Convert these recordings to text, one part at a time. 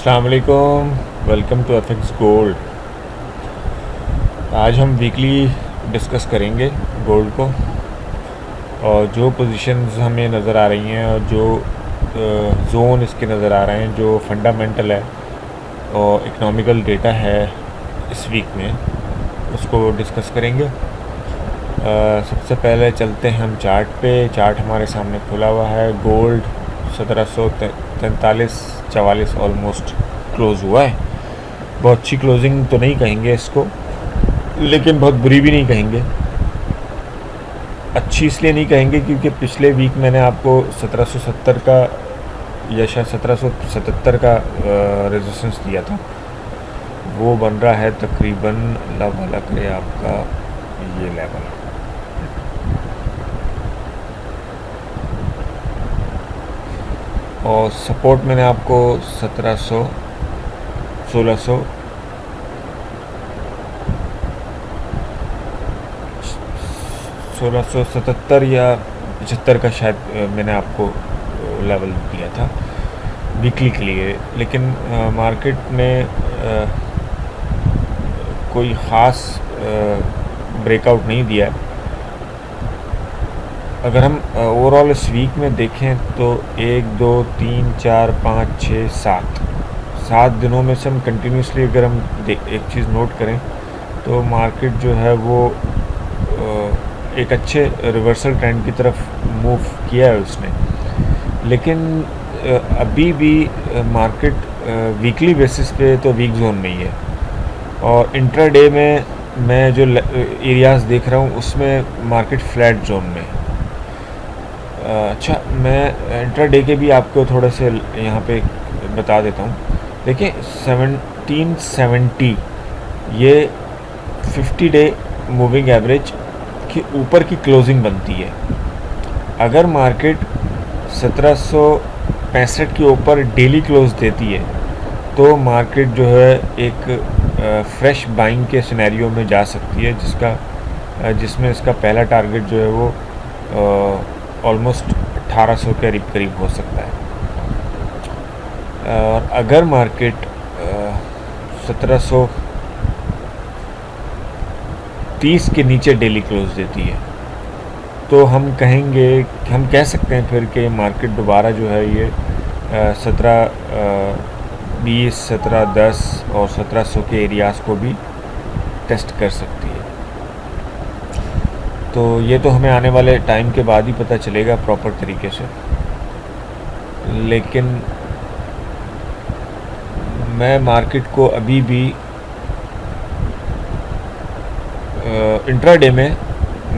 अस्सलाम वालेकुम, welcome to FX gold. आज हम वीकली डिस्कस करेंगे गोल्ड को और जो पोजीशंस हमें नज़र आ रही हैं और जो जोन इसके नज़र आ रहे हैं, जो फंडामेंटल है और इकनॉमिकल डेटा है इस वीक में, उसको डिस्कस करेंगे। सबसे पहले चलते हैं हम चार्ट पे। चार्ट हमारे सामने खुला हुआ है। गोल्ड 1743-44 ऑलमोस्ट क्लोज़ हुआ है। बहुत अच्छी क्लोजिंग तो नहीं कहेंगे इसको, लेकिन बहुत बुरी भी नहीं कहेंगे। अच्छी इसलिए नहीं कहेंगे क्योंकि पिछले वीक मैंने आपको 1770 का या शायद 1777 का रेजिस्टेंस दिया था। वो बन रहा है तकरीबन, अल्लाह भला करे, आपका ये लेवल। और सपोर्ट मैंने आपको 1677 या 75 का शायद मैंने आपको लेवल दिया था वीकली के लिए। लेकिन मार्केट में कोई ख़ास ब्रेकआउट नहीं दिया है। अगर हम ओवरऑल इस वीक में देखें तो 1 2 3 4 5 6 7 दिनों में से हम कंटिन्यूसली अगर हम एक चीज़ नोट करें तो मार्केट जो है वो एक अच्छे रिवर्सल ट्रेंड की तरफ मूव किया है उसने। लेकिन अभी भी मार्केट वीकली बेसिस पे तो वीक जोन में ही है और इंट्राडे में मैं जो एरियाज़ देख रहा हूँ उसमें मार्केट फ्लैट जोन में। अच्छा, मैं इंट्राडे के भी आपको थोड़े से यहाँ पे बता देता हूँ। देखिए 1770 ये 50 डे मूविंग एवरेज के ऊपर की क्लोजिंग बनती है। अगर मार्केट 1765 के ऊपर डेली क्लोज देती है तो मार्केट जो है एक फ्रेश बाइंग के सिनेरियो में जा सकती है, जिसमें इसका पहला टारगेट जो है वो ऑलमोस्ट 1800 के करीब हो सकता है। और अगर मार्केट 1730 के नीचे डेली क्लोज देती है तो हम कह सकते हैं फिर कि मार्केट दोबारा जो है ये 1720, 1710 और 1700 के एरियाज़ को भी टेस्ट कर सकती है। तो ये तो हमें आने वाले टाइम के बाद ही पता चलेगा प्रॉपर तरीके से। लेकिन मैं मार्केट को अभी भी इंट्राडे में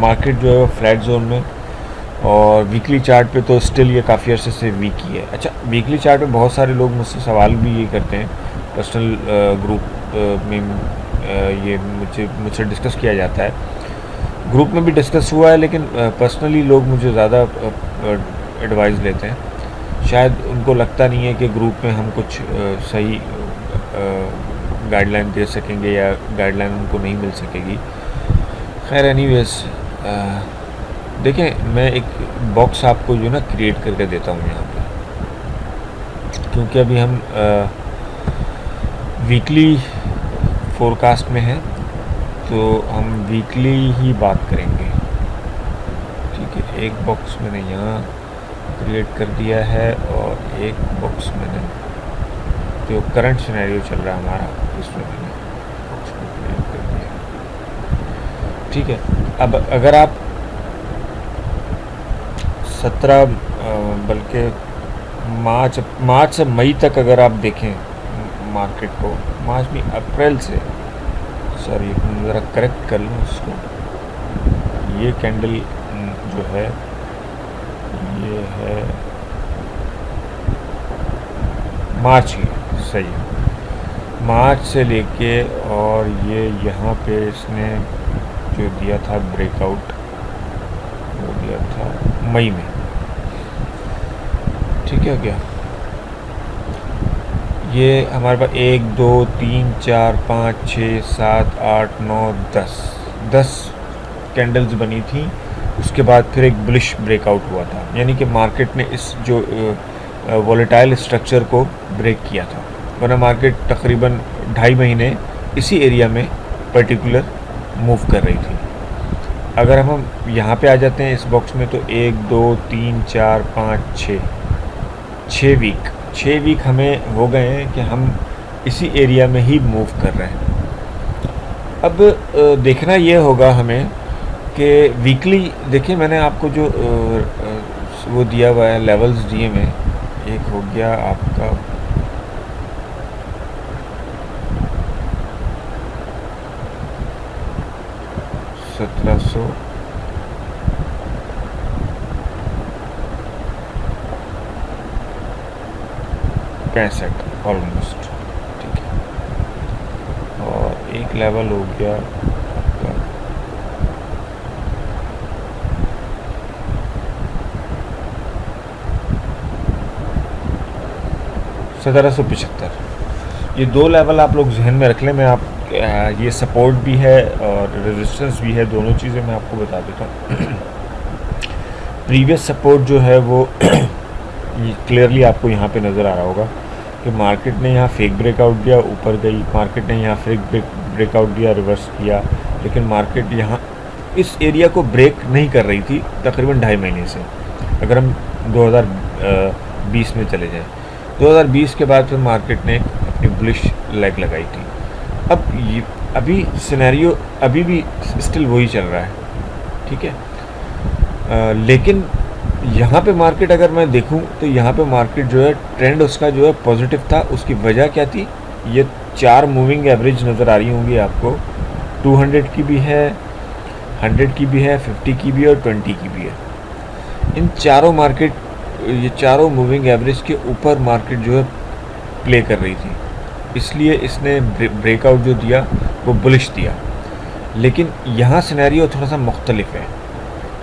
मार्केट जो है फ्लैट जोन में, और वीकली चार्ट पे तो स्टिल ये काफ़ी अर्से से वीक ही है। अच्छा, वीकली चार्ट पे बहुत सारे लोग मुझसे सवाल भी ये करते हैं, पर्सनल ग्रुप में ये मुझसे डिस्कस किया जाता है। ग्रुप में भी डिस्कस हुआ है, लेकिन पर्सनली लोग मुझे ज़्यादा एडवाइस लेते हैं। शायद उनको लगता नहीं है कि ग्रुप में हम कुछ सही गाइडलाइन दे सकेंगे या गाइडलाइन उनको नहीं मिल सकेगी। खैर, एनीवेज, देखें, मैं एक बॉक्स आपको जो ना क्रिएट करके देता हूँ यहाँ पे, क्योंकि अभी हम वीकली फोरकास्ट में हैं तो हम वीकली ही बात करेंगे। ठीक है, एक बॉक्स मैंने यहाँ क्रिएट कर दिया है और एक बॉक्स मैंने जो करंट सिनेरियो चल रहा है हमारा उसमें मैंने बॉक्स को क्रिएट कर दिया। ठीक है, अब अगर आप 17 बल्कि मार्च से मई तक अगर आप देखें मार्केट को, मार्च में अप्रैल से, सॉरी ज़रा करेक्ट कर लूँ उसको, ये कैंडल जो है ये है मार्च की, सही है, मार्च से लेके, और ये यहाँ पे इसने जो दिया था ब्रेकआउट वो दिया था मई में। ठीक है क्या, ये हमारे पास 1 2 3 4 5 6 7 8 9 10 कैंडल्स बनी थी। उसके बाद फिर एक बुलिश ब्रेकआउट हुआ था, यानी कि मार्केट ने इस जो वॉलेटाइल स्ट्रक्चर को ब्रेक किया था। वरना मार्केट तकरीबन 2.5 महीने इसी एरिया में पर्टिकुलर मूव कर रही थी। अगर हम यहाँ पे आ जाते हैं इस बॉक्स में, तो 1 2 3 4 5 6 वीक हमें हो गए हैं कि हम इसी एरिया में ही मूव कर रहे हैं। अब देखना ये होगा हमें कि वीकली, देखिए मैंने आपको जो वो दिया हुआ है, लेवल्स दिए में, एक हो गया आपका 1765 ऑलमोस्ट, ठीक है। और एक लेवल हो गया आपका 1775। ये 2 लेवल आप लोग जहन में रख लें। मैं आप ये सपोर्ट भी है और रेजिस्टेंस भी है, दोनों चीज़ें मैं आपको बता देता हूँ। प्रीवियस सपोर्ट जो है वो ये क्लियरली आपको यहाँ पे नज़र आ रहा होगा कि मार्केट ने यहाँ फेक ब्रेकआउट दिया, ऊपर गई, मार्केट ने यहाँ फेक ब्रेकआउट दिया, रिवर्स किया, लेकिन मार्केट यहाँ इस एरिया को ब्रेक नहीं कर रही थी तकरीबन 2.5 महीने से। अगर हम 2020 में चले जाएं, 2020 के बाद फिर मार्केट ने अपनी बुलिश लेग लगाई थी। अब ये अभी सिनेरियो अभी भी स्टिल वही चल रहा है, ठीक है। लेकिन यहाँ पे मार्केट अगर मैं देखूँ तो यहाँ पे मार्केट जो है ट्रेंड उसका जो है पॉजिटिव था। उसकी वजह क्या थी? ये 4 मूविंग एवरेज नज़र आ रही होंगी आपको, 200 की भी है, 100 की भी है, 50 की भी है और 20 की भी है। इन चारों मार्केट, ये चारों मूविंग एवरेज के ऊपर मार्केट जो है प्ले कर रही थी, इसलिए इसने ब्रेकआउट जो दिया वो बुलिश दिया। लेकिन यहाँ सिनेरियो थोड़ा सा मुख्तलिफ है।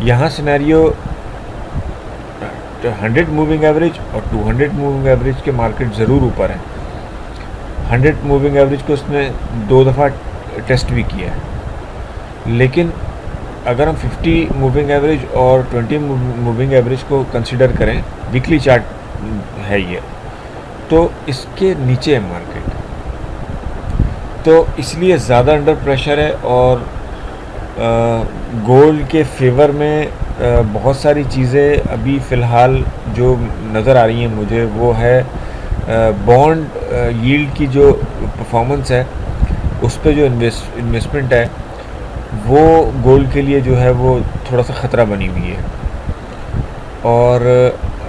यहाँ सिनेरियो 100 मूविंग एवरेज और 200 मूविंग एवरेज के मार्केट ज़रूर ऊपर है। 100 मूविंग एवरेज को उसने 2 दफ़ा टेस्ट भी किया है। लेकिन अगर हम 50 मूविंग एवरेज और 20 मूविंग एवरेज को कंसिडर करें, वीकली चार्ट है ये, तो इसके नीचे है मार्केट, तो इसलिए ज़्यादा अंडर प्रेशर है। और गोल्ड के फेवर में बहुत सारी चीज़ें अभी फ़िलहाल जो नज़र आ रही हैं मुझे, वो है बॉन्ड यील्ड की जो परफॉर्मेंस है, उस पे जो इन्वेस्टमेंट है वो गोल्ड के लिए जो है वो थोड़ा सा ख़तरा बनी हुई है। और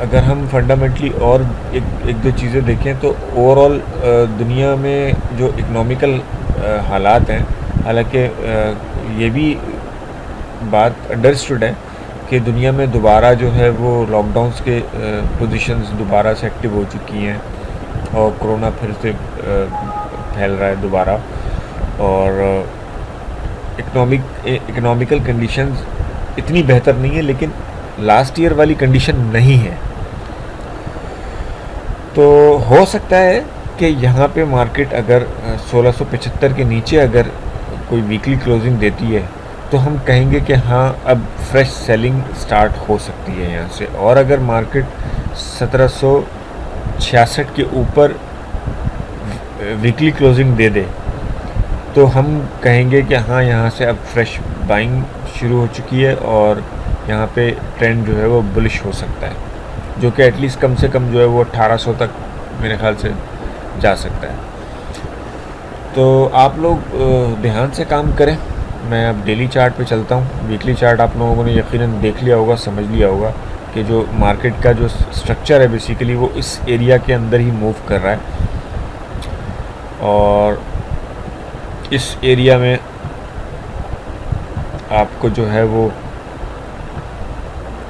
अगर हम फंडामेंटली और एक दो चीज़ें देखें तो ओवरऑल दुनिया में जो इकनॉमिकल हालात हैं, हालांकि ये भी बात अंडरस्टूड है कि दुनिया में दोबारा जो है वो लॉकडाउन्स के पोजीशंस दोबारा से एक्टिव हो चुकी हैं और कोरोना फिर से फैल रहा है दोबारा, और इकोनॉमिकल कंडीशंस इतनी बेहतर नहीं है, लेकिन लास्ट ईयर वाली कंडीशन नहीं है। तो हो सकता है कि यहाँ पे मार्केट अगर 1675 के नीचे अगर कोई वीकली क्लोजिंग देती है तो हम कहेंगे कि हाँ अब फ्रेश सेलिंग स्टार्ट हो सकती है यहाँ से। और अगर मार्केट 1766 के ऊपर वीकली क्लोजिंग दे दे तो हम कहेंगे कि हाँ यहाँ से अब फ्रेश बाइंग शुरू हो चुकी है और यहाँ पे ट्रेंड जो है वो बुलिश हो सकता है, जो कि एटलीस्ट कम से कम जो है वो 1800 तक मेरे ख्याल से जा सकता है। तो आप लोग ध्यान से काम करें। मैं अब डेली चार्ट पे चलता हूँ। वीकली चार्ट आप लोगों ने यकीनन देख लिया होगा, समझ लिया होगा कि जो मार्केट का जो स्ट्रक्चर है बेसिकली वो इस एरिया के अंदर ही मूव कर रहा है, और इस एरिया में आपको जो है वो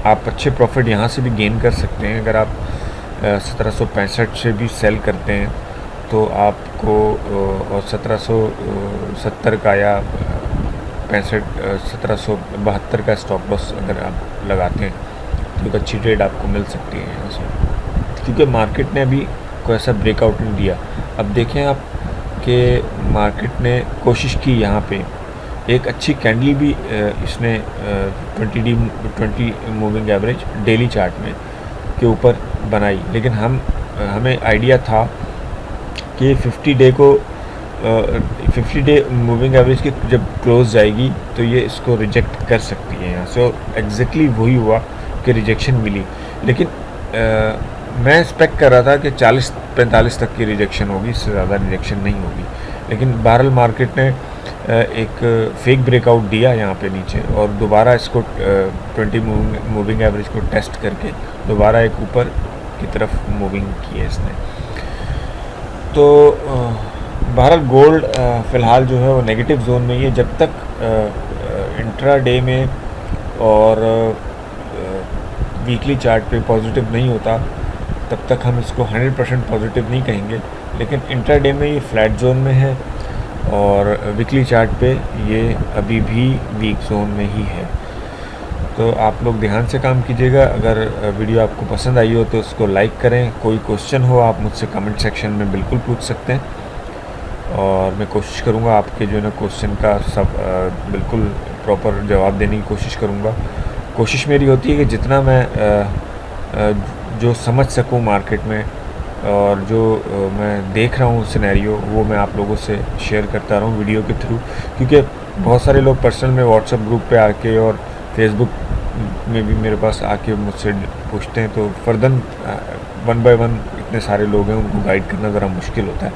आप अच्छे प्रॉफिट यहाँ से भी गेन कर सकते हैं। अगर आप 1765 से भी सेल करते हैं तो आपको और 1770 का या 1772 का स्टॉप लॉस अगर आप लगाते हैं तो एक अच्छी ट्रेड आपको मिल सकती है यहाँ से, क्योंकि मार्केट ने अभी कोई ऐसा ब्रेकआउट नहीं दिया। अब देखें आप कि मार्केट ने कोशिश की यहाँ पे एक अच्छी कैंडल भी इसने 20 मूविंग एवरेज डेली चार्ट में के ऊपर बनाई, लेकिन हमें आइडिया था कि 50 डे मूविंग एवरेज की जब क्लोज जाएगी तो ये इसको रिजेक्ट कर सकती है यहाँ से, और एग्जैक्टली वही हुआ कि रिजेक्शन मिली। लेकिन मैं एक्सपेक्ट कर रहा था कि 40-45 तक की रिजेक्शन होगी, इससे ज़्यादा रिजेक्शन नहीं होगी। लेकिन बहरहाल मार्केट ने एक फेक ब्रेकआउट दिया यहाँ पे नीचे, और दोबारा इसको 20 मूविंग एवरेज को टेस्ट करके दोबारा एक ऊपर की तरफ मूविंग की है इसने। तो बहरहाल गोल्ड फ़िलहाल जो है वो नेगेटिव जोन में ही है। जब तक इंट्रा डे में और वीकली चार्ट पे पॉजिटिव नहीं होता तब तक हम इसको 100% पॉजिटिव नहीं कहेंगे। लेकिन इंट्रा डे में ये फ्लैट जोन में है और वीकली चार्ट पे ये अभी भी वीक जोन में ही है। तो आप लोग ध्यान से काम कीजिएगा। अगर वीडियो आपको पसंद आई हो तो उसको लाइक करें। कोई क्वेश्चन हो आप मुझसे कमेंट सेक्शन में बिल्कुल पूछ सकते हैं, और मैं कोशिश करूँगा आपके जो है ना क्वेश्चन का सब बिल्कुल प्रॉपर जवाब देने की कोशिश करूँगा। कोशिश मेरी होती है कि जितना मैं जो समझ सकूँ मार्केट में और जो मैं देख रहा हूँ सिनेरियो, वो मैं आप लोगों से शेयर करता रहूँ वीडियो के थ्रू। क्योंकि बहुत सारे लोग पर्सनल में व्हाट्सएप ग्रुप पे आके और फेसबुक में भी मेरे पास आके मुझसे पूछते हैं, तो फर्दन 1 बाय 1 इतने सारे लोग हैं, उनको गाइड करना ज़रा मुश्किल होता है।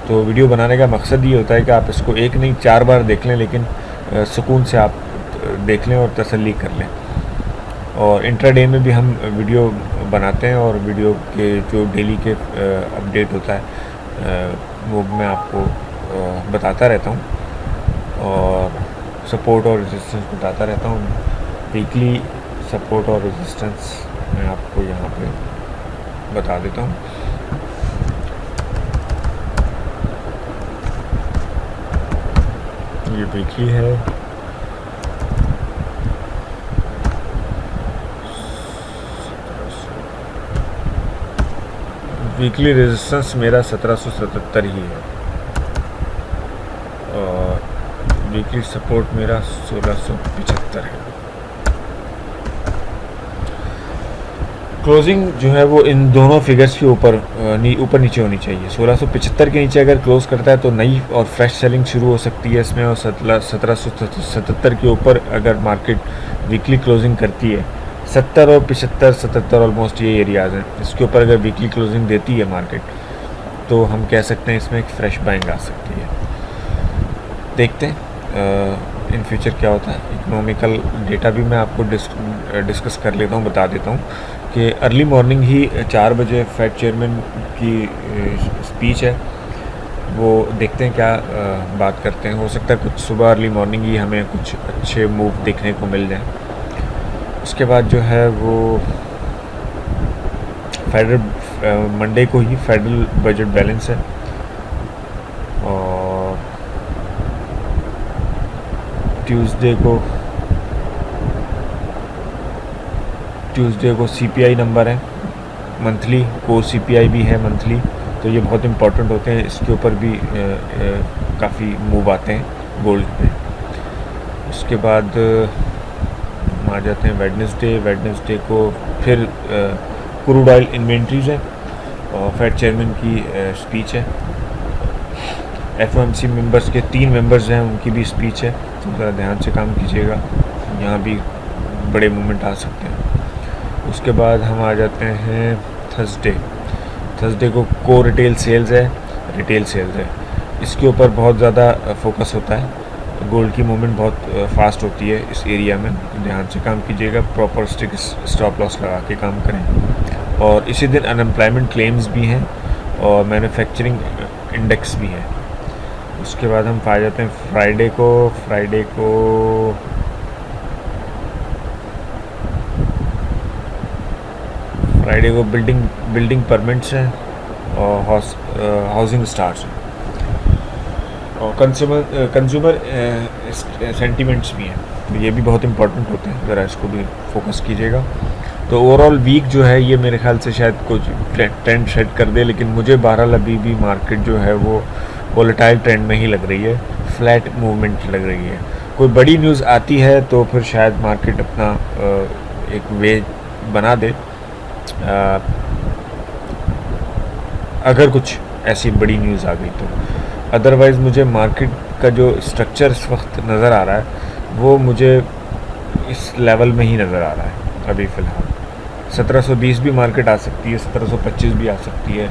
तो वीडियो बनाने का मकसद ये होता है कि आप इसको एक नहीं 4 बार देख लें, लेकिन सुकून से आप देख लें और तसल्ली कर लें। और इंट्राडे में भी हम वीडियो बनाते हैं, और वीडियो के जो डेली के अपडेट होता है वो मैं आपको बताता रहता हूँ, और सपोर्ट और रेजिस्टेंस बताता रहता हूँ। वीकली सपोर्ट और रेजिस्टेंस मैं आपको यहाँ पे बता देता हूँ। ये वीकली है, वीकली रेजिस्टेंस मेरा 1777 ही है, और वीकली सपोर्ट मेरा 1675 है। क्लोजिंग जो है वो इन दोनों फिगर्स के ऊपर नीचे होनी चाहिए। 1675 के नीचे अगर क्लोज करता है तो नई और फ्रेश सेलिंग शुरू हो सकती है इसमें, और 1777 के ऊपर अगर मार्केट वीकली क्लोजिंग करती है, 70 और 75, 77 ऑलमोस्ट ये एरियाज़ हैं, इसके ऊपर अगर वीकली क्लोजिंग देती है मार्केट तो हम कह सकते हैं इसमें एक फ्रेश बाइंग आ सकती है। देखते हैं इन फ्यूचर क्या होता है। इकोनॉमिकल डेटा भी मैं आपको डिस्कस कर लेता हूँ, बता देता हूँ कि अर्ली मॉर्निंग ही 4 बजे फेड चेयरमैन की स्पीच है, वो देखते हैं क्या बात करते हैं। हो सकता है कुछ सुबह अर्ली मॉर्निंग ही हमें कुछ अच्छे मूव देखने को मिल जाए। उसके बाद जो है वो फेडरल मंडे को ही फेडरल बजट बैलेंस है, और ट्यूसडे को सीपीआई नंबर है मंथली, कोर सीपीआई भी है मंथली, तो ये बहुत इंपॉर्टेंट होते हैं। इसके ऊपर भी काफ़ी मूव आते हैं गोल्ड पे। उसके बाद हम आ जाते हैं वेडनेसडे को फिर क्रूड ऑयल इन्वेंट्रीज है, और फेड चेयरमैन की स्पीच है। एफओएमसी मेंबर्स के 3 मेंबर्स हैं, उनकी भी स्पीच है, तो ज़रा ध्यान से काम कीजिएगा, यहाँ भी बड़े मूवमेंट आ सकते हैं। उसके बाद हम आ जाते हैं थर्सडे को कोर रिटेल सेल्स है, इसके ऊपर बहुत ज़्यादा फोकस होता है। गोल्ड की मूवमेंट बहुत फास्ट होती है इस एरिया में, ध्यान से काम कीजिएगा, प्रॉपर स्टॉप लॉस लगा के काम करें। और इसी दिन अनएम्प्लॉयमेंट क्लेम्स भी हैं और मैन्युफैक्चरिंग इंडेक्स भी है। उसके बाद हम पा जाते हैं फ्राइडे को बिल्डिंग परमिट्स हैं और हाउसिंग स्टार्ट्स हैं, और कंज्यूमर सेंटिमेंट्स भी हैं, तो ये भी बहुत इंपॉर्टेंट होते हैं, ज़रा इसको भी फोकस कीजिएगा। तो ओवरऑल वीक जो है ये मेरे ख्याल से शायद कुछ ट्रेंड सेट कर दे, लेकिन मुझे बहरहाल अभी भी मार्केट जो है वो वोलेटाइल ट्रेंड में ही लग रही है, फ्लैट मूवमेंट लग रही है। कोई बड़ी न्यूज़ आती है तो फिर शायद मार्केट अपना एक वे बना दे। अगर कुछ ऐसी बड़ी न्यूज़ आ गई तो। अदरवाइज़ मुझे मार्केट का जो स्ट्रक्चर इस वक्त नज़र आ रहा है वो मुझे इस लेवल में ही नज़र आ रहा है अभी फ़िलहाल। 1720 भी मार्केट आ सकती है, 1725 भी आ सकती है,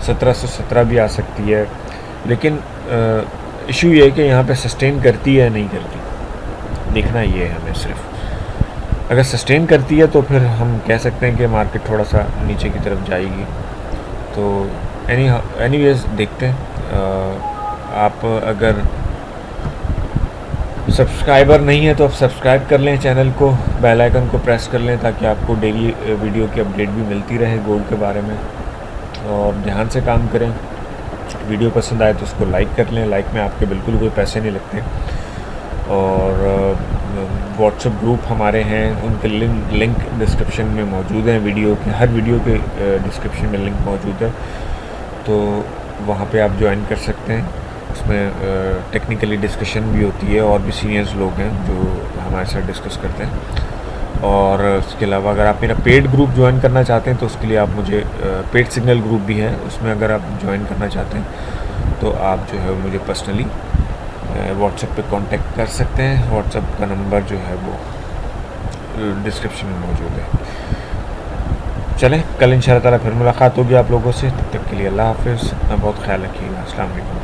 1717 भी आ सकती है, लेकिन इशू ये है कि यहाँ पे सस्टेन करती है नहीं करती, देखना ये है हमें सिर्फ। अगर सस्टेन करती है तो फिर हम कह सकते हैं कि मार्केट थोड़ा सा नीचे की तरफ जाएगी। तो एनीवेज देखते हैं। आप अगर सब्सक्राइबर नहीं है तो आप सब्सक्राइब कर लें चैनल को, बेल आइकन को प्रेस कर लें ताकि आपको डेली वीडियो की अपडेट भी मिलती रहे गोल्ड के बारे में। और ध्यान से काम करें। वीडियो पसंद आए तो उसको लाइक कर लें, लाइक में आपके बिल्कुल कोई पैसे नहीं लगते। और व्हाट्सएप ग्रुप हमारे हैं, उनके लिंक डिस्क्रिप्शन में मौजूद हैं। वीडियो के हर वीडियो के डिस्क्रिप्शन में लिंक मौजूद है, तो वहाँ पे आप ज्वाइन कर सकते हैं। उसमें टेक्निकली डिस्कशन भी होती है और भी सीनियर्स लोग हैं जो हमारे साथ डिस्कस करते हैं। और उसके अलावा अगर आप मेरा पेड ग्रुप ज्वाइन करना चाहते हैं तो उसके लिए आप मुझे पेड सिग्नल ग्रुप भी है, उसमें अगर आप ज्वाइन करना चाहते हैं तो आप जो है मुझे पर्सनली व्हाट्सएप पे कांटेक्ट कर सकते हैं। व्हाट्सएप का नंबर जो है वो डिस्क्रिप्शन में मौजूद है। चलें, कल इंशाअल्लाह ताला फिर मुलाकात होगी आप लोगों से। तब तक के लिए अल्लाह हाफ़िज़। बहुत ख्याल रखिएगा। अस्सलाम वालेकुम।